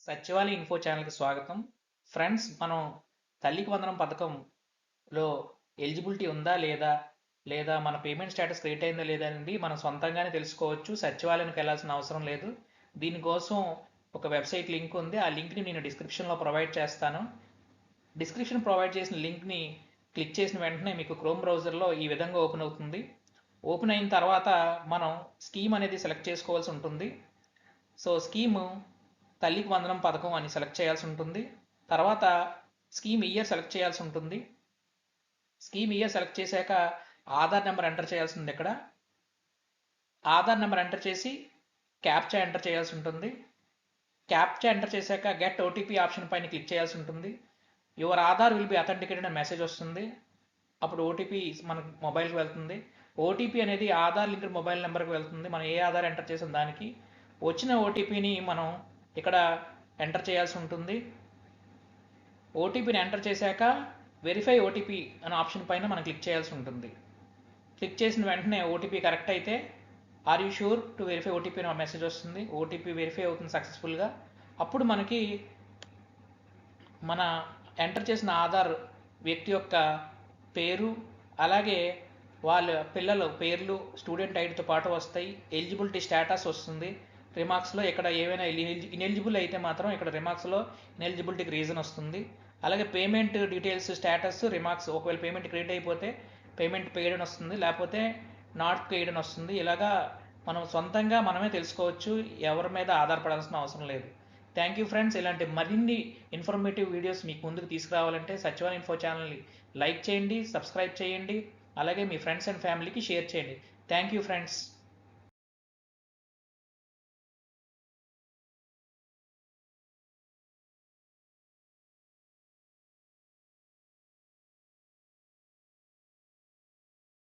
సచివాలయ ఇన్ఫో ఛానల్కి స్వాగతం. ఫ్రెండ్స్, మనం తల్లికి వందనం పథకంలో ఎలిజిబిలిటీ ఉందా లేదా, లేదా మన పేమెంట్ స్టేటస్ క్రియేట్ అయిందా లేదా అనేది మనం సొంతంగానే తెలుసుకోవచ్చు. సచివాలయానికి వెళ్ళాల్సిన అవసరం లేదు. దీనికోసం ఒక వెబ్సైట్ లింక్ ఉంది. ఆ లింక్ని నేను డిస్క్రిప్షన్లో ప్రొవైడ్ చేస్తాను. డిస్క్రిప్షన్ ప్రొవైడ్ చేసిన లింక్ని క్లిక్ చేసిన వెంటనే మీకు క్రోమ్ బ్రౌజర్లో ఈ విధంగా ఓపెన్ అవుతుంది. ఓపెన్ అయిన తర్వాత మనం స్కీమ్ అనేది సెలెక్ట్ చేసుకోవాల్సి ఉంటుంది. సో స్కీము తల్లికి వందనం పథకం అని సెలెక్ట్ చేయాల్సి ఉంటుంది. తర్వాత స్కీమ్ ఇయర్ సెలెక్ట్ చేయాల్సి ఉంటుంది. స్కీమ్ ఇయర్ సెలెక్ట్ చేశాక ఆధార్ నెంబర్ ఎంటర్ చేయాల్సి ఉంది. ఇక్కడ ఆధార్ నెంబర్ ఎంటర్ చేసి క్యాప్చా ఎంటర్ చేయాల్సి ఉంటుంది. క్యాప్చా ఎంటర్ చేశాక గెట్ ఓటీపీ ఆప్షన్ పైన క్లిక్ చేయాల్సి ఉంటుంది. Your Aadhaar will be authenticated అనే మెసేజ్ వస్తుంది. అప్పుడు ఓటీపీ మనకు మొబైల్కి వెళ్తుంది. ఓటీపీ అనేది ఆధార్ లింక్డ్ మొబైల్ నెంబర్కి వెళ్తుంది. మనం ఏ ఆధార్ ఎంటర్ చేసిన దానికి వచ్చిన ఓటీపీని మనం ఇక్కడ ఎంటర్ చేయాల్సి ఉంటుంది. ఓటీపీని ఎంటర్ చేశాక వెరిఫై ఓటీపీ అనే ఆప్షన్ పైన మనం క్లిక్ చేయాల్సి ఉంటుంది. క్లిక్ చేసిన వెంటనే ఓటీపీ కరెక్ట్ అయితే are you sure to verify OTP అనే మెసేజ్ వస్తుంది. ఓటీపీ వెరిఫై అవుతుంది సక్సెస్ఫుల్గా. అప్పుడు మనకి మన ఎంటర్ చేసిన ఆధార్ వ్యక్తి యొక్క పేరు, అలాగే వాళ్ళ పిల్లల పేర్లు, స్టూడెంట్ ఐడితో పాటు వస్తాయి. ఎలిజిబిలిటీ స్టేటస్ వస్తుంది. రిమార్క్స్లో ఇక్కడ ఏవైనా ఇనెలిజిబుల్ అయితే మాత్రం ఇక్కడ రిమార్క్స్లో ఇనెలిజిబిలిటీకి రీజన్ వస్తుంది. అలాగే పేమెంట్ డీటెయిల్స్ స్టేటస్ రిమార్క్స్, ఒకవేళ పేమెంట్ క్రియేట్ అయిపోతే పేమెంట్ పెయిడ్ అని వస్తుంది, లేకపోతే నాట్ పెయిడ్ అని వస్తుంది. ఇలాగా మనం సొంతంగా మనమే తెలుసుకోవచ్చు. ఎవరి మీద ఆధారపడాల్సిన అవసరం లేదు. Thank you friends. ఇలాంటి మరిన్ని ఇన్ఫర్మేటివ్ వీడియోస్ మీకు ముందుకు తీసుకురావాలంటే సచివాలయ ఇన్ఫో ఛానల్ని లైక్ చేయండి, సబ్స్క్రైబ్ చేయండి, అలాగే మీ ఫ్రెండ్స్ అండ్ ఫ్యామిలీకి షేర్ చేయండి. Thank you friends.